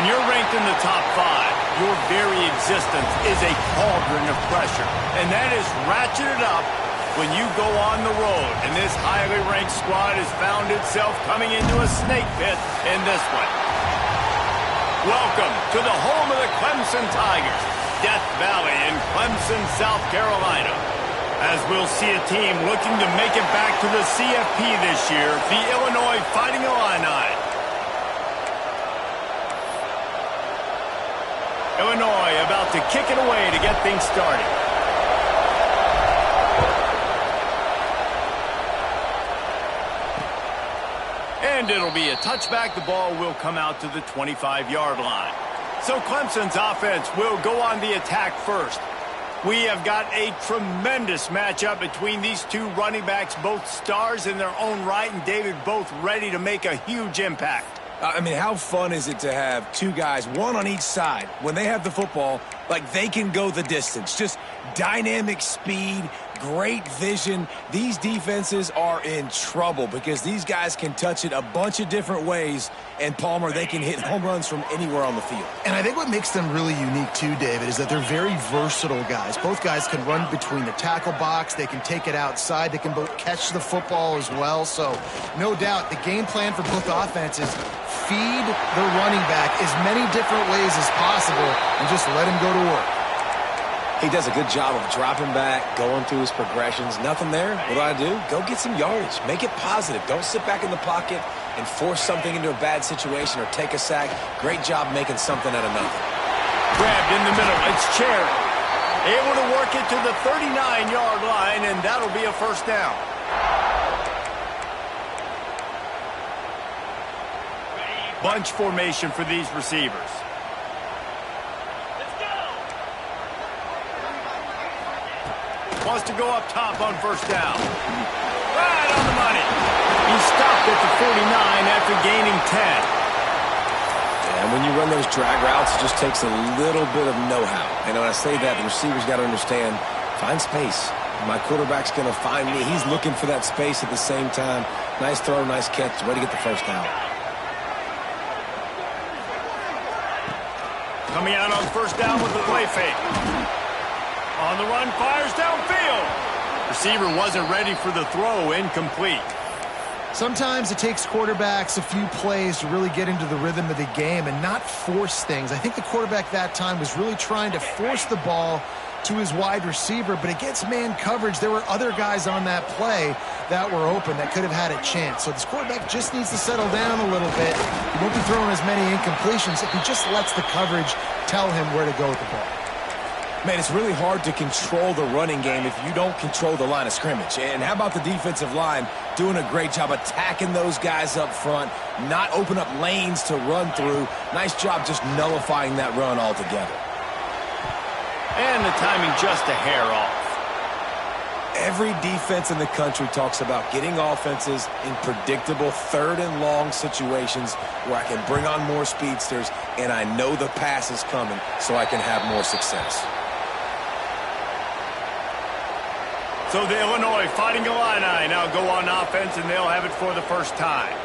you're ranked in the top 5, your very existence is a cauldron of pressure. And that is ratcheted up when you go on the road. And this highly ranked squad has found itself coming into a snake pit in this one. Welcome to the home of the Clemson Tigers, Death Valley in Clemson, South Carolina. As we'll see a team looking to make it back to the CFP this year, the Illinois Fighting Illini. Illinois about to kick it away to get things started. And it'll be a touchback. The ball will come out to the 25-yard line. So Clemson's offense will go on the attack first. We have got a tremendous matchup between these two running backs, both stars in their own right, and David, both ready to make a huge impact. I mean, how fun is it to have two guys, one on each side, when they have the football, like they can go the distance. Just dynamic speed, great vision. These defenses are in trouble because these guys can touch it a bunch of different ways, and Palmer, they can hit home runs from anywhere on the field. And I think what makes them really unique too, David, is that they're very versatile guys. Both guys can run between the tackle box. They can take it outside. They can both catch the football as well. So no doubt the game plan for both offenses, feed the running back as many different ways as possible and just let him go to work. He does a good job of dropping back, going through his progressions. Nothing there. What do? Go get some yardage. Make it positive. Don't sit back in the pocket and force something into a bad situation or take a sack. Great job making something out of nothing. Grabbed in the middle. It's Cherry. Able to work it to the 39-yard line, and that'll be a first down. Bunch formation for these receivers. Wants to go up top on first down. Right on the money. He stopped at the 49 after gaining 10. And when you run those drag routes, it just takes a little bit of know-how. And when I say that, the receiver's got to understand, find space. My quarterback's going to find me. He's looking for that space at the same time. Nice throw, nice catch. Way to get the first down. Coming out on first down with the play fake. On the run, fires downfield. Receiver wasn't ready for the throw, incomplete. Sometimes it takes quarterbacks a few plays to really get into the rhythm of the game and not force things. I think the quarterback that time was really trying to force the ball to his wide receiver, but against man coverage, there were other guys on that play that were open that could have had a chance. So this quarterback just needs to settle down a little bit. He won't be throwing as many incompletions if he just lets the coverage tell him where to go with the ball. Man, it's really hard to control the running game if you don't control the line of scrimmage. And how about the defensive line doing a great job attacking those guys up front, not open up lanes to run through. Nice job just nullifying that run altogether. And the timing just a hair off. Every defense in the country talks about getting offenses in predictable third and long situations where I can bring on more speedsters and I know the pass is coming so I can have more success. So the Illinois Fighting Illini now go on offense, and they'll have it for the first time.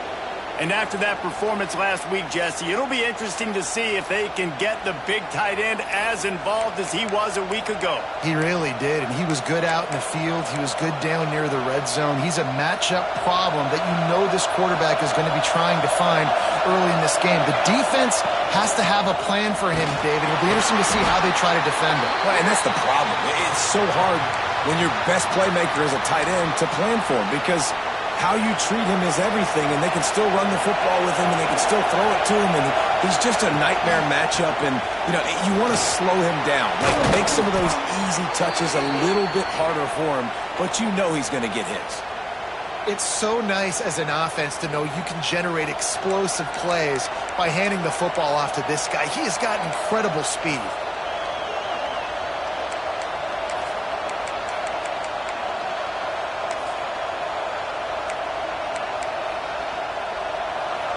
And after that performance last week, Jesse, it'll be interesting to see if they can get the big tight end as involved as he was a week ago. He really did, and he was good out in the field. He was good down near the red zone. He's a matchup problem that you know this quarterback is going to be trying to find early in this game. The defense has to have a plan for him, David. It'll be interesting to see how they try to defend him. Well, and that's the problem. It's so hard when your best playmaker is a tight end to plan for him because how you treat him is everything, and they can still run the football with him, and they can still throw it to him, and he's just a nightmare matchup, and, you know, you want to slow him down. Like, make some of those easy touches a little bit harder for him, but you know he's going to get his. It's so nice as an offense to know you can generate explosive plays by handing the football off to this guy. He has got incredible speed.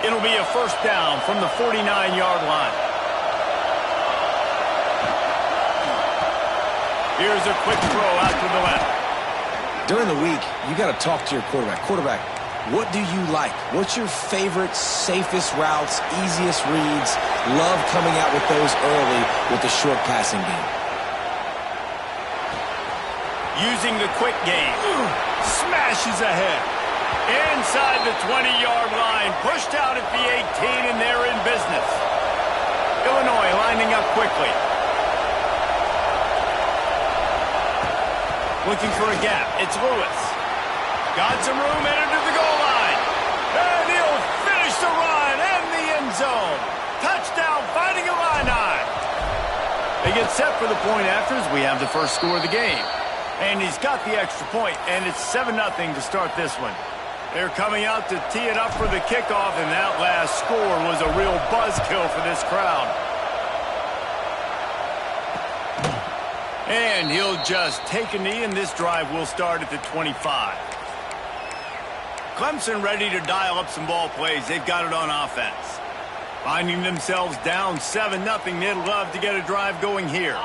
It'll be a first down from the 49-yard line. Here's a quick throw out to the left. During the week, you got to talk to your quarterback. Quarterback, What do you like? What's your favorite, safest routes, easiest reads? Love coming out with those early with the short passing game. Using the quick game. Smashes ahead. Inside the 20-yard line. Pushed out at the 18, and they're in business. Illinois lining up quickly. Looking for a gap. It's Lewis. Got some room headed to the goal line. And he'll finish the run and the end zone. Touchdown, Fighting Illini. They get set for the point after as we have the first score of the game. And he's got the extra point, and it's 7-0 to start this one. They're coming out to tee it up for the kickoff, and that last score was a real buzzkill for this crowd. And he'll just take a knee, and this drive will start at the 25. Clemson ready to dial up some ball plays. They've got it on offense. Finding themselves down 7-0, they'd love to get a drive going here.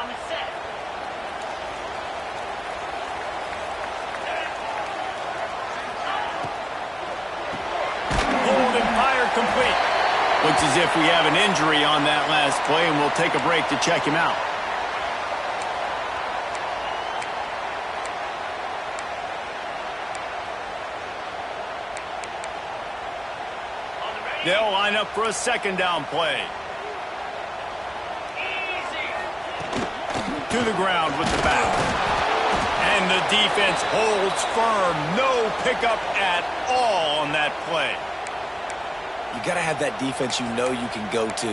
Complete. Looks as if we have an injury on that last play, and we'll take a break to check him out. They'll line up for a second down play. To the ground with the back. And the defense holds firm. No pickup at all on that play. You got to have that defense you know you can go to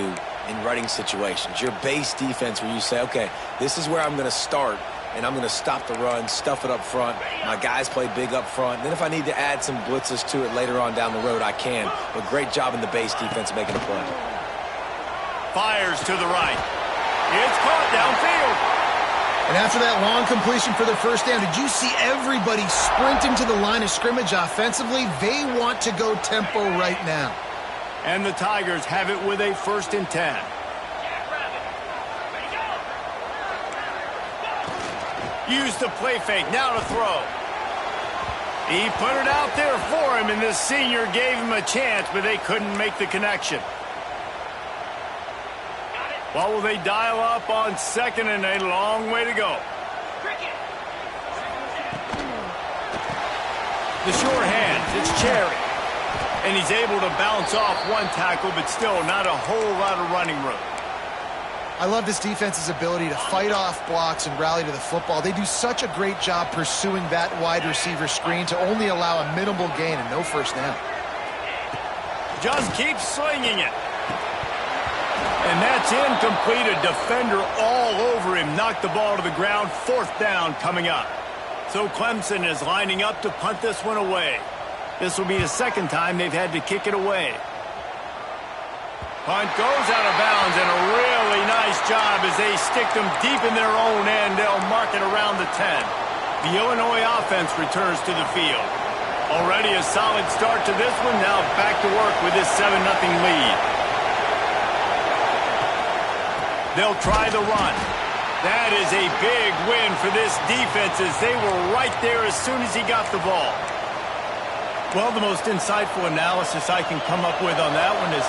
in running situations. Your base defense where you say, okay, this is where I'm going to start, and I'm going to stop the run, stuff it up front. My guys play big up front. Then if I need to add some blitzes to it later on down the road, I can. But great job in the base defense making a play. Fires to the right. It's caught downfield. And after that long completion for the first down, did you see everybody sprinting to the line of scrimmage offensively? They want to go tempo right now. And the Tigers have it with a 1st and 10. Use the play fake, now to throw. He put it out there for him, and this senior gave him a chance, but they couldn't make the connection. Well, will they dial up on 2nd and a long way to go? The short hands, it's Cherry. And he's able to bounce off one tackle, but still not a whole lot of running room. I love this defense's ability to fight off blocks and rally to the football. They do such a great job pursuing that wide receiver screen to only allow a minimal gain and no first down. Just keep slinging it. And that's incomplete. A defender all over him. Knocked the ball to the ground. 4th down coming up. So Clemson is lining up to punt this one away. This will be the 2nd time they've had to kick it away. Punt goes out of bounds, and a really nice job as they stick them deep in their own end. They'll mark it around the 10. The Illinois offense returns to the field. Already a solid start to this one. Now back to work with this 7-0 lead. They'll try the run. That is a big win for this defense as they were right there as soon as he got the ball. Well, the most insightful analysis I can come up with on that one is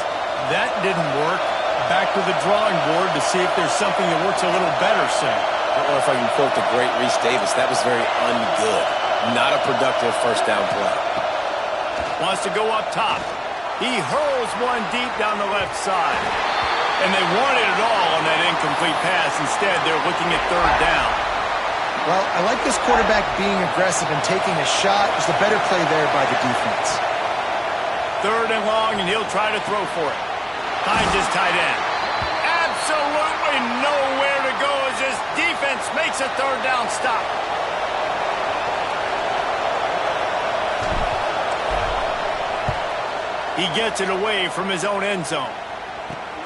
that didn't work. Back to the drawing board to see if there's something that works a little better soon. Or if I can quote the great Reese Davis, that was very ungood. Not a productive first down play. Wants to go up top. He hurls one deep down the left side. And they wanted it all on that incomplete pass. Instead, they're looking at 3rd down. Well, I like this quarterback being aggressive and taking a shot. There's a better play there by the defense. 3rd and long, and he'll try to throw for it. Finds his tight end. Absolutely nowhere to go as this defense makes a 3rd down stop. He gets it away from his own end zone.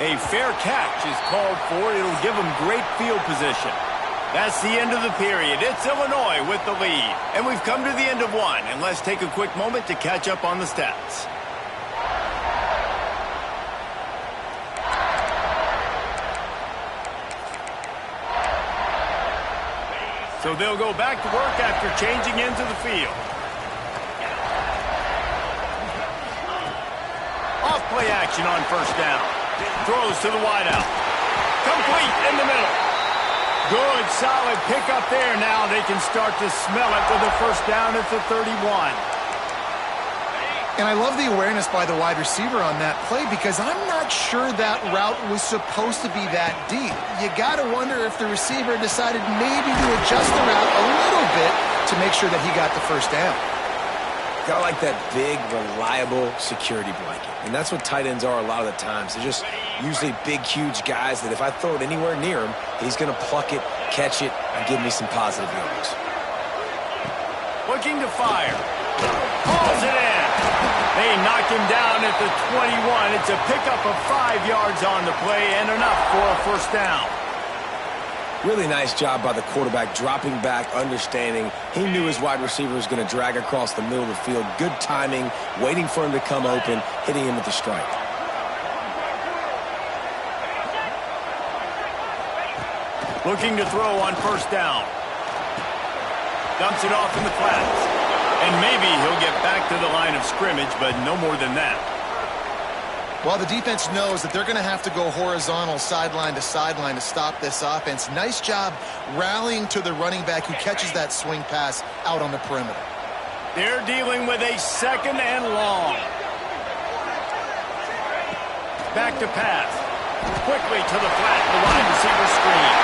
A fair catch is called for. It'll give him great field position. That's the end of the period. It's Illinois with the lead. And we've come to the end of one. And let's take a quick moment to catch up on the stats. So they'll go back to work after changing into the field. play action on first down. Throws to the wideout. Complete in the middle. Good, solid pickup there. Now they can start to smell it with a first down at the 31. And I love the awareness by the wide receiver on that play because I'm not sure that route was supposed to be that deep. You got to wonder if the receiver decided maybe to adjust the route a little bit to make sure that he got the first down. Got like that big, reliable security blanket. And that's what tight ends are a lot of the times. They're just usually big, huge guys that if I throw it anywhere near him, he's going to pluck it, catch it, and give me some positive yards. Looking to fire. Calls it in. They knock him down at the 21. It's a pickup of 5 yards on the play and enough for a first down. Really nice job by the quarterback, dropping back, understanding. He knew his wide receiver was going to drag across the middle of the field. Good timing, waiting for him to come open, hitting him with the strike. Looking to throw on first down. Dumps it off in the flats. And maybe he'll get back to the line of scrimmage, but no more than that. Well, the defense knows that they're going to have to go horizontal sideline to stop this offense. Nice job rallying to the running back who catches that swing pass out on the perimeter. They're dealing with a second and long. Back to pass. Quickly to the flat, the wide receiver screen.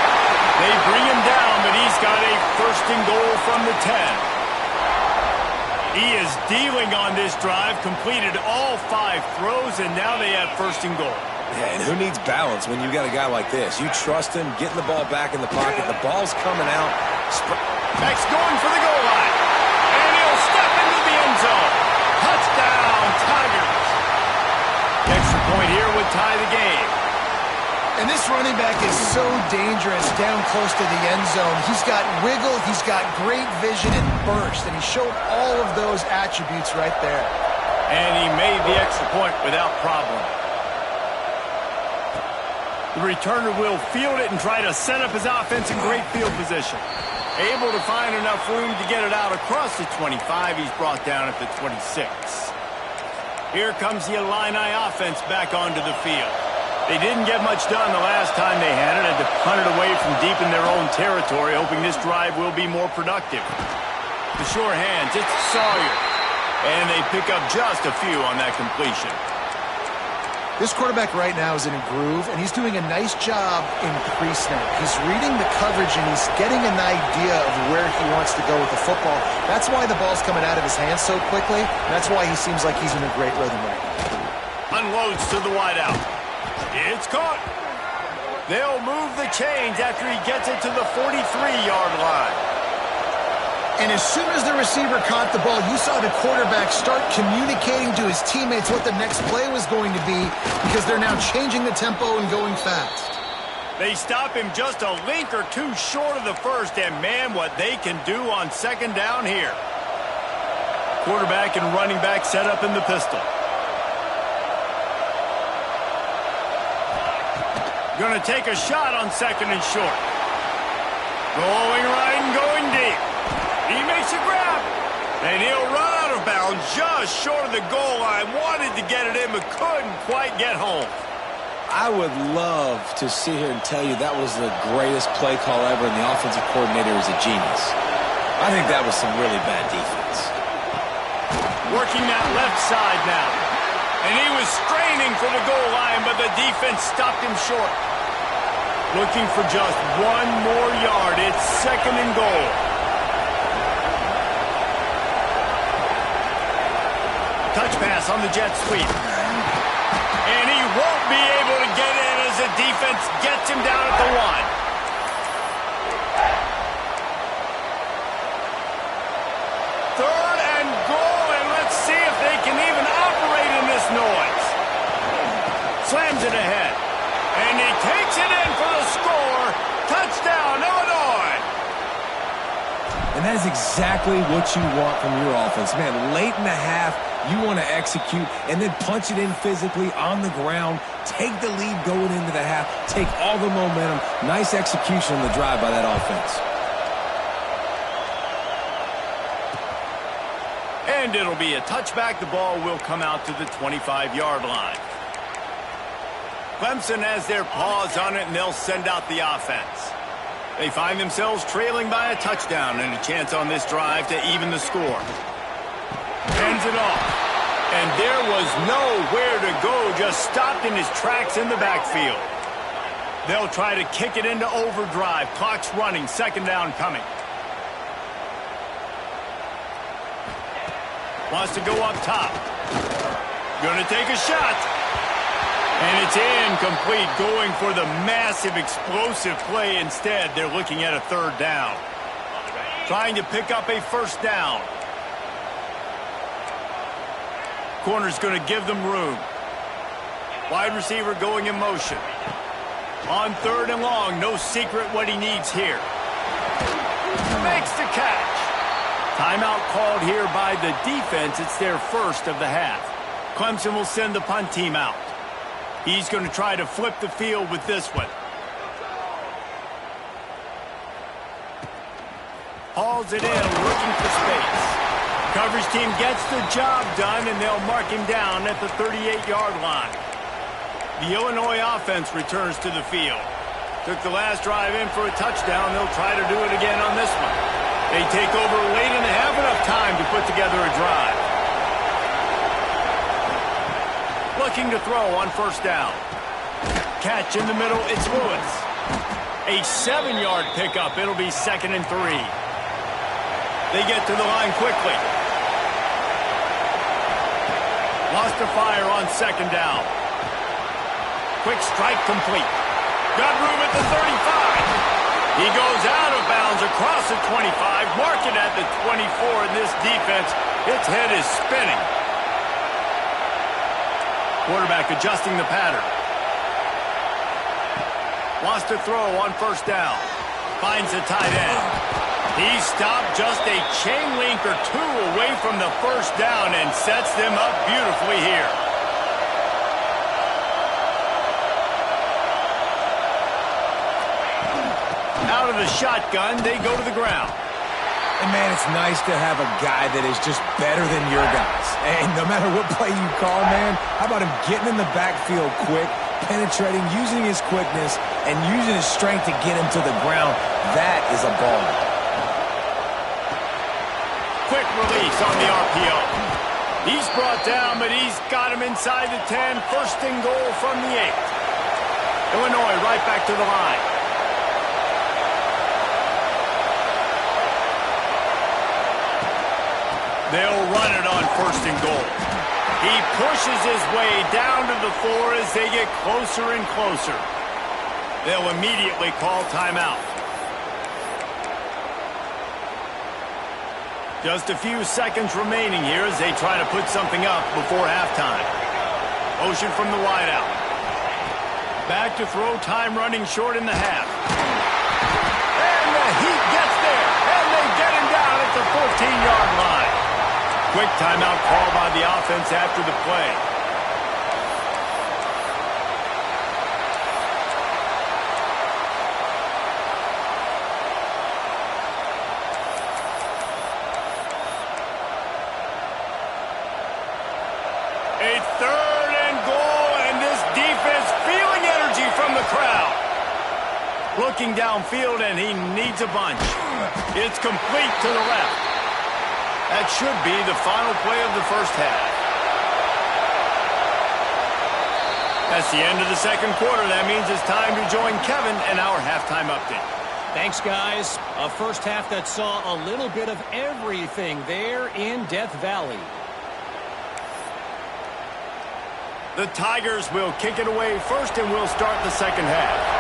They bring him down, but he's got a first and goal from the 10. He is dealing on this drive, completed all 5 throws, and now they have first and goal. Yeah, and who needs balance when you got a guy like this? You trust him, getting the ball back in the pocket, the ball's coming out. Max going for the goal line, and he'll step into the end zone. Touchdown, Tigers. Extra point here would tie the game. And this running back is so dangerous down close to the end zone. He's got wiggle, he's got great vision and burst, and he showed all of those attributes right there. And he made the extra point without problem. The returner will field it and try to set up his offense in great field position. Able to find enough room to get it out across the 25. He's brought down at the 26. Here comes the Illini offense back onto the field. They didn't get much done the last time they had it. Had to punt it away from deep in their own territory, hoping this drive will be more productive. The sure hands, it's Sawyer. And they pick up just a few on that completion. This quarterback right now is in a groove, and he's doing a nice job in pre-snap. He's reading the coverage, and he's getting an idea of where he wants to go with the football. That's why the ball's coming out of his hands so quickly. And that's why he seems like he's in a great rhythm right now. Unloads to the wideout. It's caught. They'll move the chains after he gets it to the 43-yard line. And as soon as the receiver caught the ball, you saw the quarterback start communicating to his teammates what the next play was going to be because they're now changing the tempo and going fast. They stop him just a link or two short of the first, and man, what they can do on second down here. Quarterback and running back set up in the pistol. Going to take a shot on second and short. Going right and going deep. He makes a grab. And he'll run out of bounds just short of the goal line. Wanted to get it in, but couldn't quite get home. I would love to sit here and tell you that was the greatest play call ever, and the offensive coordinator is a genius. I think that was some really bad defense. Working that left side now. And he was straining for the goal line, but the defense stopped him short. Looking for just one more yard. It's second and goal. Touch pass on the jet sweep. And he won't be able to get in as the defense gets him down at the 1. Third and goal, and let's see if they can even operate in this noise. Slams it ahead. And he takes it in for the score. Touchdown, Illinois. And that is exactly what you want from your offense. Man, late in the half, you want to execute and then punch it in physically on the ground. Take the lead going into the half. Take all the momentum. Nice execution on the drive by that offense. And it'll be a touchback. The ball will come out to the 25-yard line. Clemson has their paws on it, and they'll send out the offense. They find themselves trailing by a touchdown and a chance on this drive to even the score. Hands it off. And there was nowhere to go, just stopped in his tracks in the backfield. They'll try to kick it into overdrive. Clock's running, second down coming. Wants to go up top. Gonna take a shot. And it's incomplete, going for the massive explosive play instead. They're looking at a third down. Trying to pick up a first down. Corner's going to give them room. Wide receiver going in motion. On third and long, no secret what he needs here. Makes the catch. Timeout called here by the defense. It's their first of the half. Clemson will send the punt team out. He's going to try to flip the field with this one. Hauls it in, looking for space. Coverage team gets the job done, and they'll mark him down at the 38-yard line. The Illinois offense returns to the field. Took the last drive in for a touchdown. They'll try to do it again on this one. They take over late and have enough time to put together a drive. Looking to throw on first down. Catch in the middle, it's Lewis. A 7-yard pickup. It'll be 2nd and 3. They get to the line quickly. Lost to fire on second down. Quick strike complete. Got room at the 35. He goes out of bounds across the 25. Mark it at the 24 in this defense. Its head is spinning. Quarterback adjusting the pattern. Wants to throw on first down. Finds a tight end. He stopped just a chain link or two away from the first down and sets them up beautifully here. Out of the shotgun, they go to the ground. And, man, it's nice to have a guy that is just better than your guys. And no matter what play you call, man, how about him getting in the backfield quick, penetrating, using his quickness, and using his strength to get him to the ground? That is a baller. Quick release on the RPO. He's brought down, but he's got him inside the 10. First and goal from the 8. Illinois right back to the line. They'll run it on first and goal. He pushes his way down to the 4 as they get closer and closer. They'll immediately call timeout. Just a few seconds remaining here as they try to put something up before halftime. Motion from the wideout. Back to throw, time running short in the half. And the Heat gets there, and they get him down at the 14-yard line. Quick timeout call by the offense after the play. A 3rd and goal, and this defense feeling energy from the crowd. Looking downfield, and he needs a bunch. It's complete to the left. That should be the final play of the first half. That's the end of the second quarter. That means it's time to join Kevin in our halftime update. Thanks, guys. A first half that saw a little bit of everything there in Death Valley. The Tigers will kick it away first, and we'll start the second half.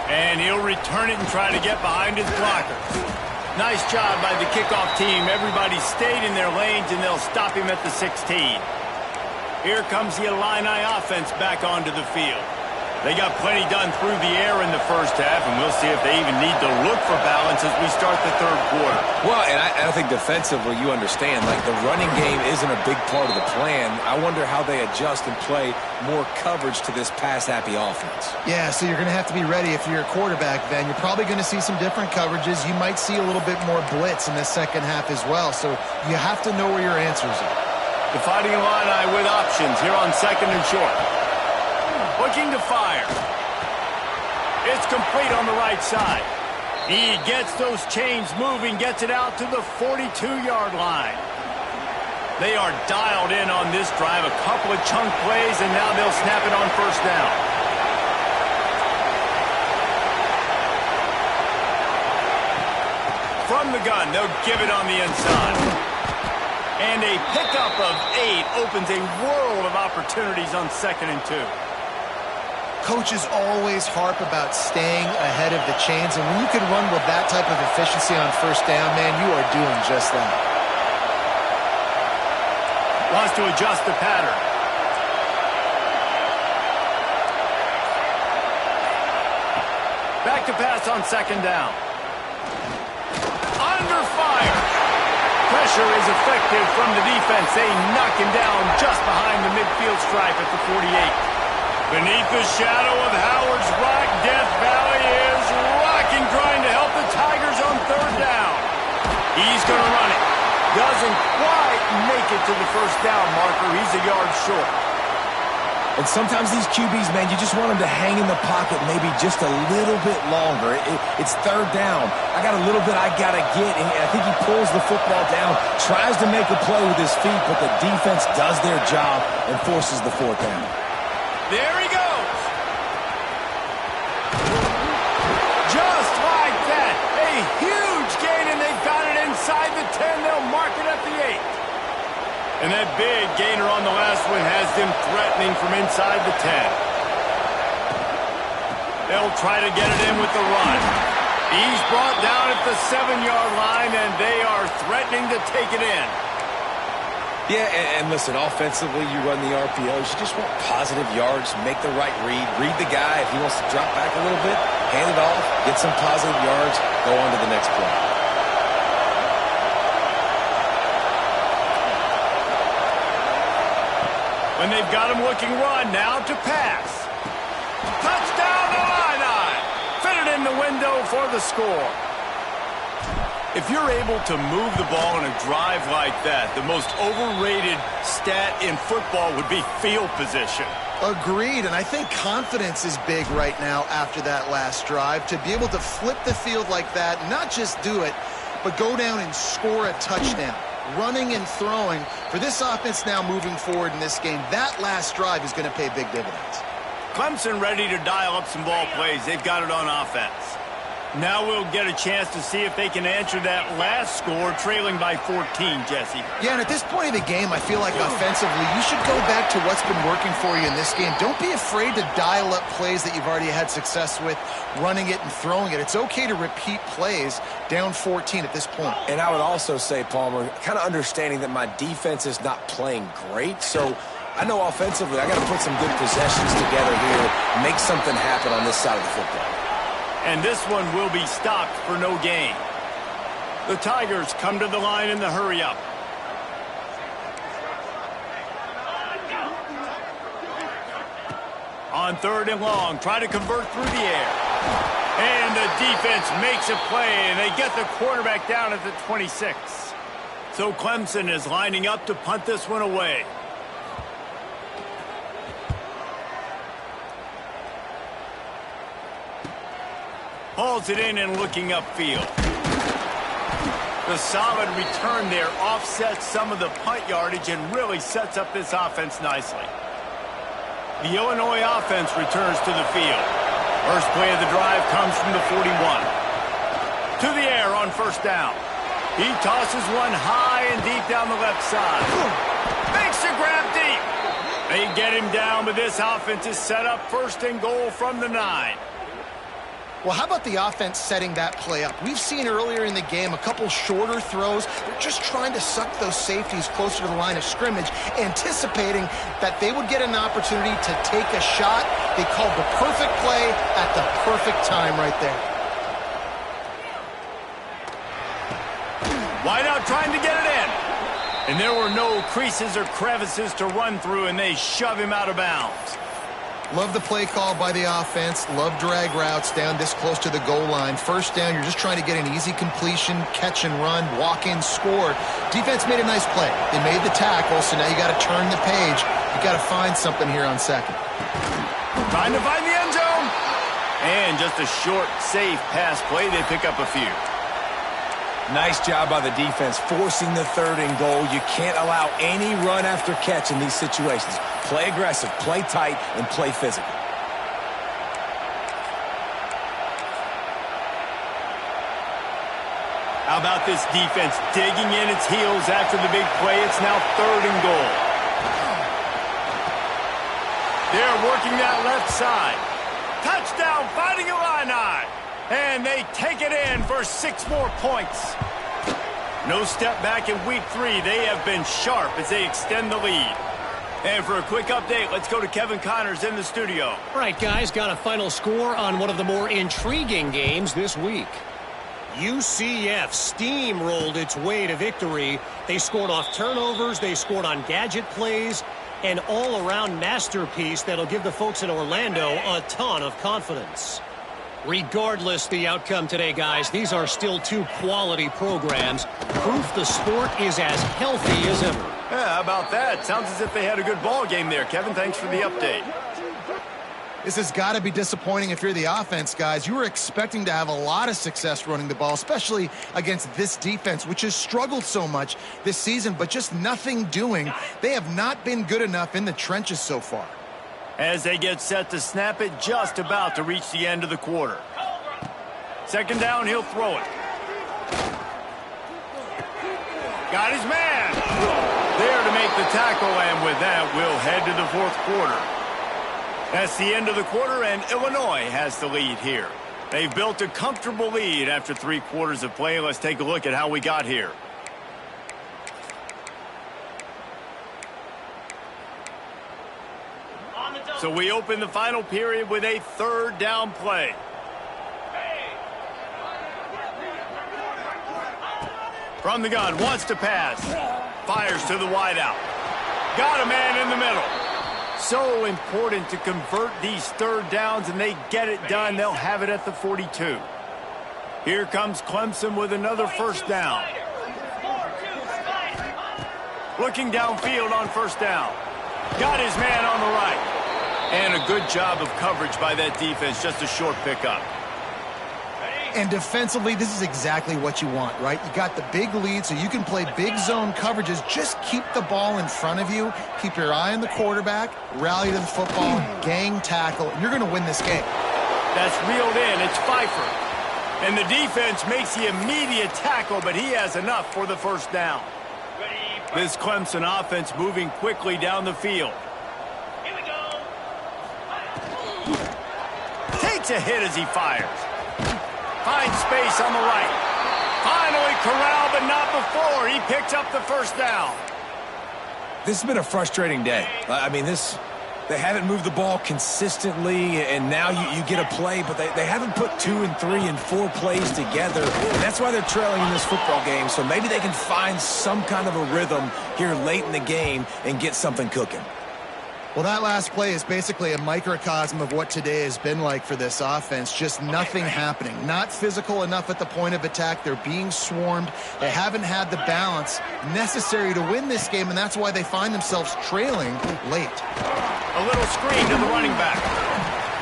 And he'll return it and try to get behind his blockers. Nice job by the kickoff team. Everybody stayed in their lanes, and they'll stop him at the 16. Here comes the Illini offense back onto the field. They got plenty done through the air in the first half, and we'll see if they even need to look for balance as we start the third quarter. Well, and I think defensively, you understand, like the running game isn't a big part of the plan. I wonder how they adjust and play more coverage to this pass-happy offense. Yeah, so you're going to have to be ready if you're a quarterback then. You're probably going to see some different coverages. You might see a little bit more blitz in the second half as well, so you have to know where your answers are. The Fighting Illini with options here on 2nd and short. Looking to fire. It's complete on the right side. He gets those chains moving, gets it out to the 42-yard line. They are dialed in on this drive. A couple of chunk plays, and now they'll snap it on 1st down. From the gun, they'll give it on the inside. And a pickup of 8 opens a world of opportunities on 2nd and 2. Coaches always harp about staying ahead of the chains, and when you can run with that type of efficiency on 1st down, man, you are doing just that. Wants to adjust the pattern. Back to pass on 2nd down. Under fire. Pressure is effective from the defense. They knock him down just behind the midfield stripe at the 48. Beneath the shadow of Howard's Rock, Death Valley is rocking, trying to help the Tigers on 3rd down. He's going to run it. Doesn't quite make it to the 1st down marker. He's a yard short. And sometimes these QBs, man, you just want them to hang in the pocket maybe just a little bit longer. It's 3rd down. I got a little bit I got to get, and I think he pulls the football down, tries to make a play with his feet, but the defense does their job and forces the 4th down. There he goes. Just like that. A huge gain, and they've got it inside the 10. They'll mark it at the 8. And that big gainer on the last one has them threatening from inside the 10. They'll try to get it in with the run. He's brought down at the 7-yard line, and they are threatening to take it in. Yeah, and listen, offensively, you run the RPOs. You just want positive yards, make the right read the guy. If he wants to drop back a little bit, hand it off, get some positive yards, go on to the next play. When they've got him looking run, now to pass. Touchdown Illini! Fitted in the window for the score. If you're able to move the ball in a drive like that, the most overrated stat in football would be field position. Agreed, and I think confidence is big right now after that last drive. To be able to flip the field like that, not just do it, but go down and score a touchdown. Running and throwing, for this offense now moving forward in this game, that last drive is going to pay big dividends. Clemson ready to dial up some ball plays. They've got it on offense. Now we'll get a chance to see if they can answer that last score, trailing by 14, Jesse. Yeah, and at this point of the game, I feel like offensively, you should go back to what's been working for you in this game. Don't be afraid to dial up plays that you've already had success with, running it and throwing it. It's okay to repeat plays down 14 at this point. And I would also say, Palmer, kind of understanding that my defense is not playing great, so I know offensively I got to put some good possessions together here, make something happen on this side of the football. And this one will be stopped for no gain. The Tigers come to the line in the hurry-up. On 3rd and long, try to convert through the air. And the defense makes a play, and they get the quarterback down at the 26. So Clemson is lining up to punt this one away. Hauls it in and looking upfield. The solid return there offsets some of the punt yardage and really sets up this offense nicely. The Illinois offense returns to the field. First play of the drive comes from the 41. To the air on 1st down. He tosses one high and deep down the left side. Makes a grab deep. They get him down, but this offense is set up 1st and goal from the 9. Well, how about the offense setting that play up? We've seen earlier in the game a couple shorter throws. They're just trying to suck those safeties closer to the line of scrimmage, anticipating that they would get an opportunity to take a shot. They called the perfect play at the perfect time right there. Wide out trying to get it in. And there were no creases or crevices to run through, and they shove him out of bounds. Love the play call by the offense. Love drag routes down this close to the goal line. First down, you're just trying to get an easy completion, catch and run, walk in, score. Defense made a nice play. They made the tackle, so now you got to turn the page. You got to find something here on second. Trying to find the end zone. And just a short, safe pass play. They pick up a few. Nice job by the defense forcing the third and goal. You can't allow any run after catch in these situations. Play aggressive, play tight, and play physical. How about this defense digging in its heels after the big play? It's now third and goal. They're working that left side. Touchdown, Fighting Illini. And they take it in for 6 more points. No step back in week 3. They have been sharp as they extend the lead. And for a quick update, let's go to Kevin Connors in the studio. All right, guys, got a final score on one of the more intriguing games this week. UCF steamrolled its way to victory. They scored off turnovers, they scored on gadget plays, an all-around masterpiece that'll give the folks in Orlando a ton of confidence. Regardless the outcome today, guys, these are still 2 quality programs. Proof the sport is as healthy as ever. Yeah, how about that? Sounds as if they had a good ball game there. Kevin, thanks for the update. This has got to be disappointing if you're the offense, guys. You were expecting to have a lot of success running the ball, especially against this defense, which has struggled so much this season, but just nothing doing. They have not been good enough in the trenches so far. As they get set to snap it, just about to reach the end of the quarter. Second down, he'll throw it. Got his man. There to make the tackle, and with that, we'll head to the 4th quarter. That's the end of the quarter, and Illinois has the lead here. They've built a comfortable lead after 3 quarters of play. Let's take a look at how we got here. So we open the final period with a 3rd down play. From the gun, wants to pass. Fires to the wideout. Got a man in the middle. So important to convert these 3rd downs, and they get it done. They'll have it at the 42. Here comes Clemson with another 1st down. Looking downfield on 1st down. Got his man on the right. And a good job of coverage by that defense. Just a short pickup. And defensively, this is exactly what you want, right? You got the big lead, so you can play big zone coverages. Just keep the ball in front of you. Keep your eye on the quarterback. Rally to the football. Gang tackle. And you're going to win this game. That's reeled in. It's Pfeiffer. And the defense makes the immediate tackle, but he has enough for the 1st down. This Clemson offense moving quickly down the field. Takes a hit as he fires. Finds space on the right. Finally corralled, but not before. He picks up the 1st down. This has been a frustrating day. I mean, they haven't moved the ball consistently, and now you get a play, but they haven't put 2 and 3 and 4 plays together, and that's why they're trailing in this football game. So maybe they can find some kind of a rhythm here late in the game and get something cooking. Well, that last play is basically a microcosm of what today has been like for this offense. Just nothing happening. Not physical enough at the point of attack. They're being swarmed. They haven't had the balance necessary to win this game, and that's why they find themselves trailing late. A little screen to the running back.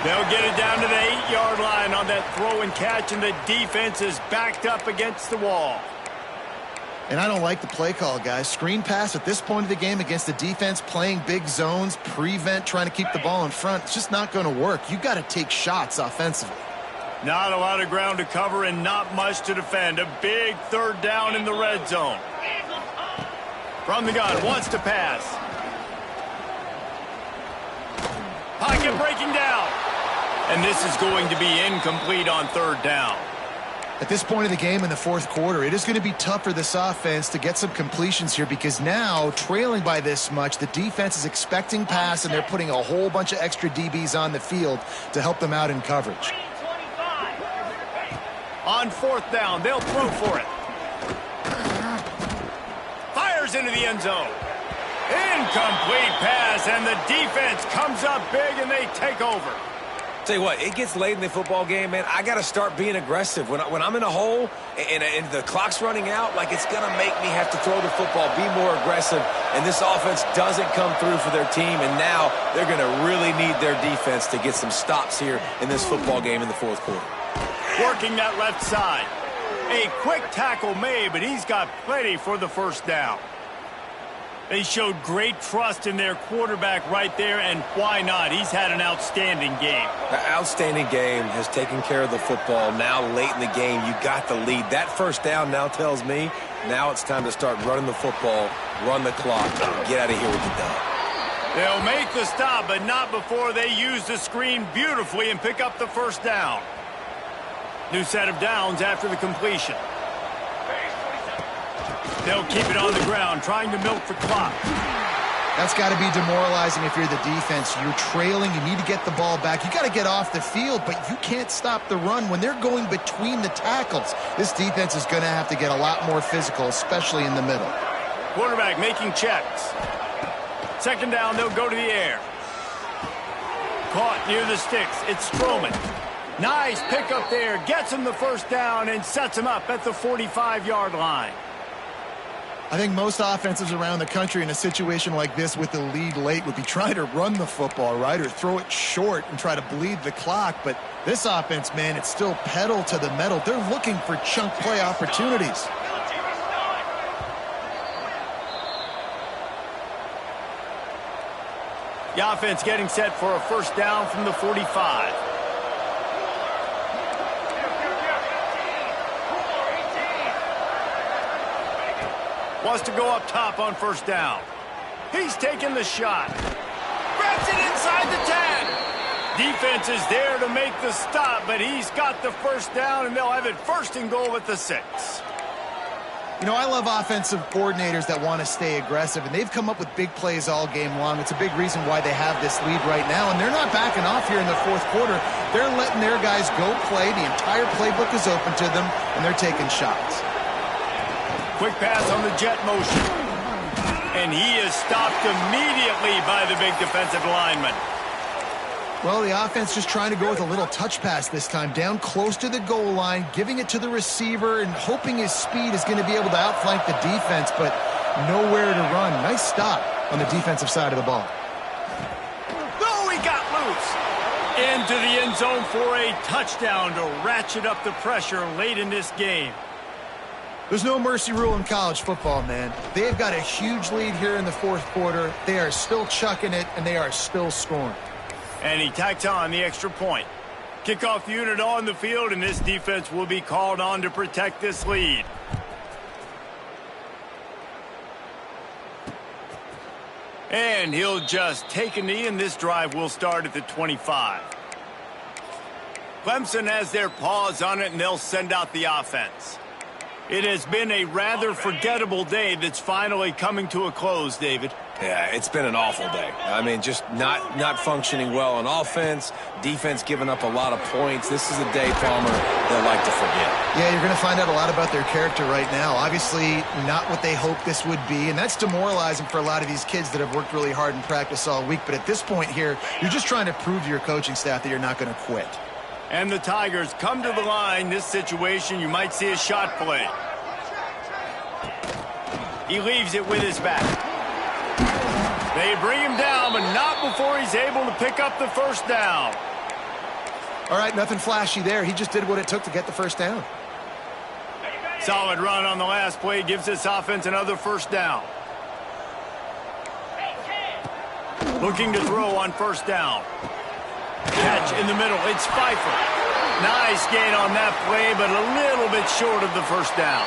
They'll get it down to the 8-yard line on that throw and catch, and the defense is backed up against the wall. And I don't like the play call, guys. Screen pass at this point of the game against the defense, playing big zones, prevent, trying to keep the ball in front. It's just not going to work. You got to take shots offensively. Not a lot of ground to cover and not much to defend. A big 3rd down in the red zone. From the gun, wants to pass. Pocket breaking down. And this is going to be incomplete on 3rd down. At this point of the game in the 4th quarter, it is going to be tough for this offense to get some completions here because now, trailing by this much, the defense is expecting pass, and they're putting a whole bunch of extra DBs on the field to help them out in coverage. On 4th down, they'll throw for it. Fires into the end zone. Incomplete pass, and the defense comes up big, and they take over. Tell you what, it gets late in the football game, man. I got to start being aggressive. When I'm in a hole and the clock's running out, like, it's going to make me have to throw the football, be more aggressive, and this offense doesn't come through for their team, and now they're going to really need their defense to get some stops here in this football game in the fourth quarter. Working that left side. A quick tackle made, but he's got plenty for the first down. They showed great trust in their quarterback right there, and why not? He's had an outstanding game. An outstanding game, has taken care of the football. Now late in the game, you got the lead. That first down now tells me now it's time to start running the football, run the clock, get out of here with the dub. They'll make the stop, but not before they use the screen beautifully and pick up the first down. New set of downs after the completion. They'll keep it on the ground, trying to milk the clock. That's got to be demoralizing if you're the defense. You're trailing. You need to get the ball back. You got to get off the field, but you can't stop the run when they're going between the tackles. This defense is going to have to get a lot more physical, especially in the middle. Quarterback making checks. Second down, they'll go to the air. Caught near the sticks. It's Strowman. Nice pick up there. Gets him the first down and sets him up at the 45-yard line. I think most offenses around the country in a situation like this with the lead late would be trying to run the football, right, or throw it short and try to bleed the clock. But this offense, man, it's still pedal to the metal. They're looking for chunk play opportunities. The offense getting set for a first down from the 45. Wants to go up top on first down. He's taking the shot. Grabs it inside the 10. Defense is there to make the stop, but he's got the first down, and they'll have it first and goal at the 6. You know, I love offensive coordinators that want to stay aggressive, and they've come up with big plays all game long. It's a big reason why they have this lead right now, and they're not backing off here in the fourth quarter. They're letting their guys go play. The entire playbook is open to them, and they're taking shots. Quick pass on the jet motion. And he is stopped immediately by the big defensive lineman. Well, the offense just trying to go with a little touch pass this time, down close to the goal line, giving it to the receiver and hoping his speed is going to be able to outflank the defense, but nowhere to run. Nice stop on the defensive side of the ball. Oh, he got loose. Into the end zone for a touchdown to ratchet up the pressure late in this game. There's no mercy rule in college football, man. They've got a huge lead here in the fourth quarter. They are still chucking it, and they are still scoring. And he tacks on the extra point. Kickoff unit on the field, and this defense will be called on to protect this lead. And he'll just take a knee, and this drive will start at the 25. Clemson has their paws on it, and they'll send out the offense. It has been a rather forgettable day that's finally coming to a close, David. Yeah, it's been an awful day. I mean, just not functioning well on offense, defense giving up a lot of points. This is a day, Palmer, they'll like to forget. Yeah, you're going to find out a lot about their character right now. Obviously, not what they hoped this would be, and that's demoralizing for a lot of these kids that have worked really hard in practice all week. But at this point here, you're just trying to prove to your coaching staff that you're not going to quit. And the Tigers come to the line. This situation, you might see a shot play. He leaves it with his back. They bring him down, but not before he's able to pick up the first down. All right, nothing flashy there. He just did what it took to get the first down. Solid run on the last play gives this offense another first down. Looking to throw on first down. Catch in the middle. It's Pfeiffer. Nice gain on that play, but a little bit short of the first down.